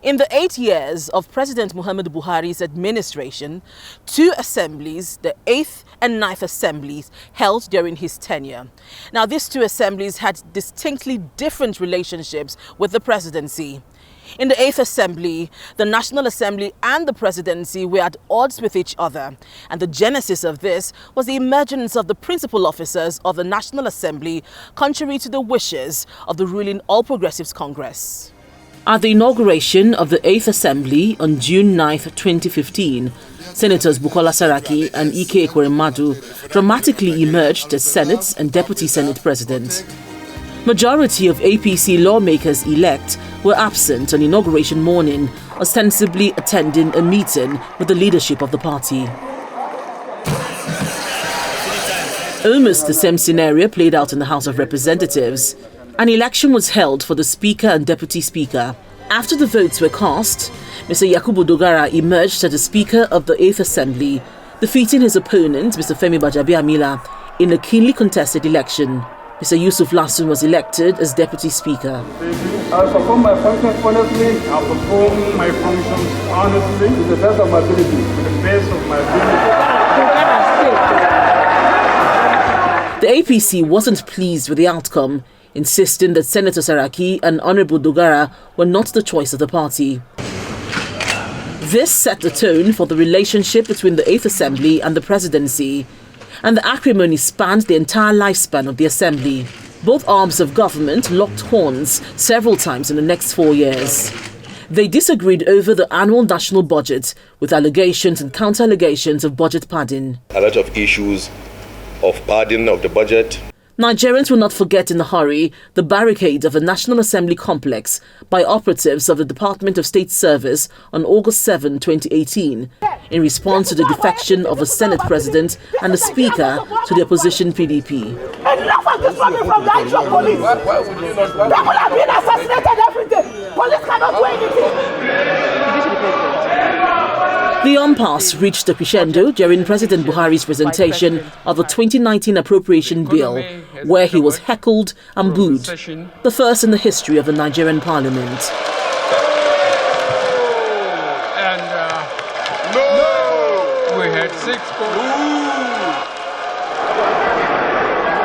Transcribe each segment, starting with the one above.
In the 8 years of President Muhammadu Buhari's administration, 2 assemblies, the 8th and 9th assemblies, held during his tenure. Now, these 2 assemblies had distinctly different relationships with the presidency. In the 8th Assembly, the National Assembly and the Presidency were at odds with each other, and the genesis of this was the emergence of the principal officers of the National Assembly, contrary to the wishes of the ruling All Progressives Congress. At the inauguration of the 8th Assembly on June 9, 2015, Senators Bukola Saraki and Ike Ekweremadu dramatically emerged as Senate and Deputy Senate President. Majority of APC lawmakers-elect were absent on inauguration morning, ostensibly attending a meeting with the leadership of the party. Almost the same scenario played out in the House of Representatives. An election was held for the Speaker and Deputy Speaker. After the votes were cast, Mr. Yakubu Dogara emerged as the Speaker of the 8th Assembly, defeating his opponent, Mr. Femi Gbajabiamila, in a keenly contested election. Mr. Yusuf Lassun was elected as Deputy Speaker. I perform my functions honestly. I perform my functions honestly to the best of my ability. To the best of my ability. The APC wasn't pleased with the outcome, insisting that Senator Saraki and Honorable Dogara were not the choice of the party. This set the tone for the relationship between the 8th Assembly and the Presidency, and the acrimony spanned the entire lifespan of the Assembly. Both arms of government locked horns several times in the next 4 years. They disagreed over the annual national budget, with allegations and counter-allegations of budget padding. A lot of issues of padding of the budget. Nigerians will not forget in a hurry the barricade of the National Assembly complex by operatives of the Department of State Service on August 7, 2018, in response to the defection of a Senate President and a Speaker to the opposition PDP. Enough of this money from the actual police. People are being assassinated every day. Police cannot do anything. The impasse reached a crescendo during President Buhari's presentation of the 2019 appropriation bill, where he was heckled and booed, the first in the history of the Nigerian parliament. We had 6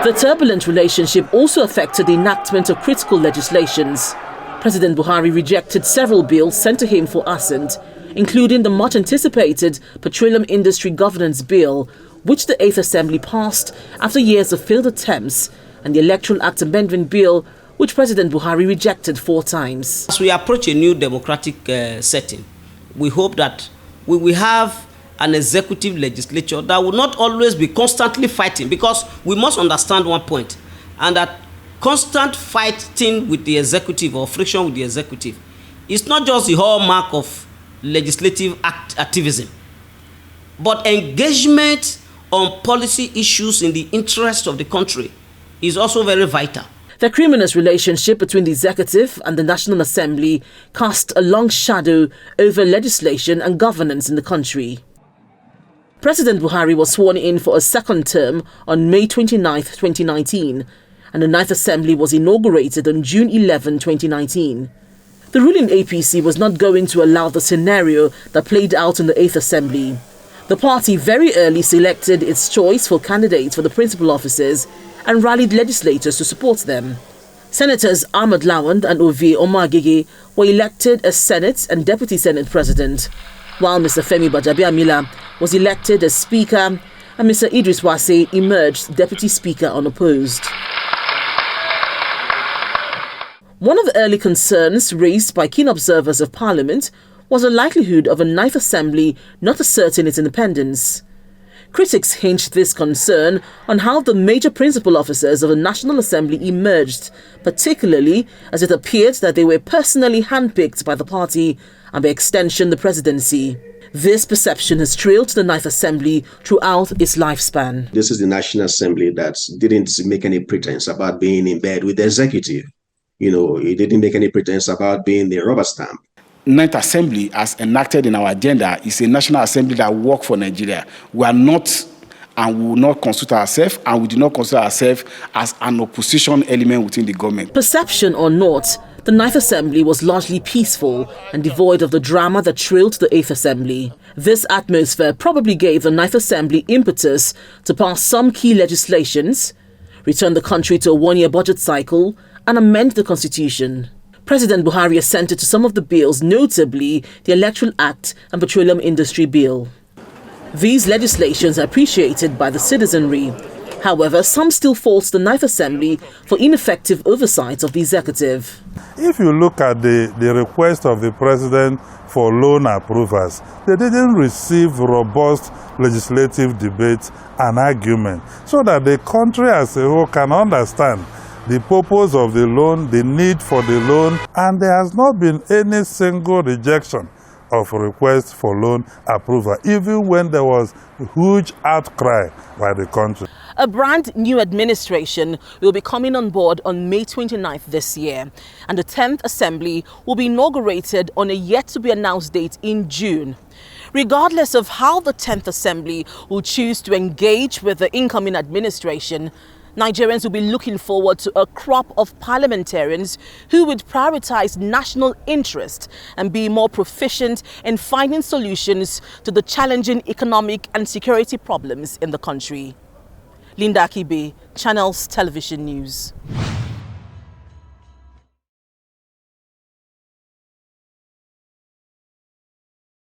The turbulent relationship also affected the enactment of critical legislations. President Buhari rejected several bills sent to him for assent, including the much-anticipated Petroleum Industry Governance Bill, which the 8th Assembly passed after years of failed attempts, and the Electoral Act Amendment Bill, which President Buhari rejected 4 times. As we approach a new democratic setting, we hope that we will have an executive legislature that will not always be constantly fighting, because we must understand one point, and that constant fighting with the executive or friction with the executive is not just the hallmark of legislative activism, but engagement on policy issues in the interest of the country is also very vital. The acrimonious relationship between the executive and the National Assembly cast a long shadow over legislation and governance in the country. President Buhari was sworn in for a second term on May 29, 2019, and the 9th Assembly was inaugurated on June 11, 2019. The ruling APC was not going to allow the scenario that played out in the 8th Assembly. The party very early selected its choice for candidates for the principal offices and rallied legislators to support them. Senators Ahmad Lawan and Ovie Omagege were elected as Senate and Deputy Senate President, while Mr. Femi Gbajabiamila was elected as Speaker and Mr. Idris Wase emerged Deputy Speaker unopposed. One of the early concerns raised by keen observers of Parliament was the likelihood of a 9th Assembly not asserting its independence. Critics hinged this concern on how the major principal officers of the National Assembly emerged, particularly as it appeared that they were personally handpicked by the party and by extension the presidency. This perception has trailed the 9th Assembly throughout its lifespan. This is the National Assembly that didn't make any pretense about being in bed with the executive. It didn't make any pretense about being the rubber stamp. 9th Assembly, as enacted in our agenda, is a National Assembly that works for Nigeria. We are not and we will not consider ourselves, and we do not consider ourselves as an opposition element within the government. Perception or not, The 9th Assembly was largely peaceful and devoid of the drama that trailed the 8th Assembly. This atmosphere probably gave the 9th Assembly impetus to pass some key legislations, return the country to a one-year budget cycle, and amend the constitution. President Buhari assented to some of the bills, notably the Electoral Act and Petroleum Industry Bill. These legislations are appreciated by the citizenry. However, some still fault the 9th Assembly for ineffective oversight of the executive. If you look at the request of the President for loan approvals, they didn't receive robust legislative debate and argument so that the country as a whole can understand the purpose of the loan, the need for the loan, and there has not been any single rejection of requests for loan approval, even when there was a huge outcry by the country. A brand new administration will be coming on board on May 29th this year, and the 10th Assembly will be inaugurated on a yet-to-be-announced date in June. Regardless of how the 10th Assembly will choose to engage with the incoming administration, Nigerians will be looking forward to a crop of parliamentarians who would prioritize national interest and be more proficient in finding solutions to the challenging economic and security problems in the country. Linda Akibe, Channels Television News.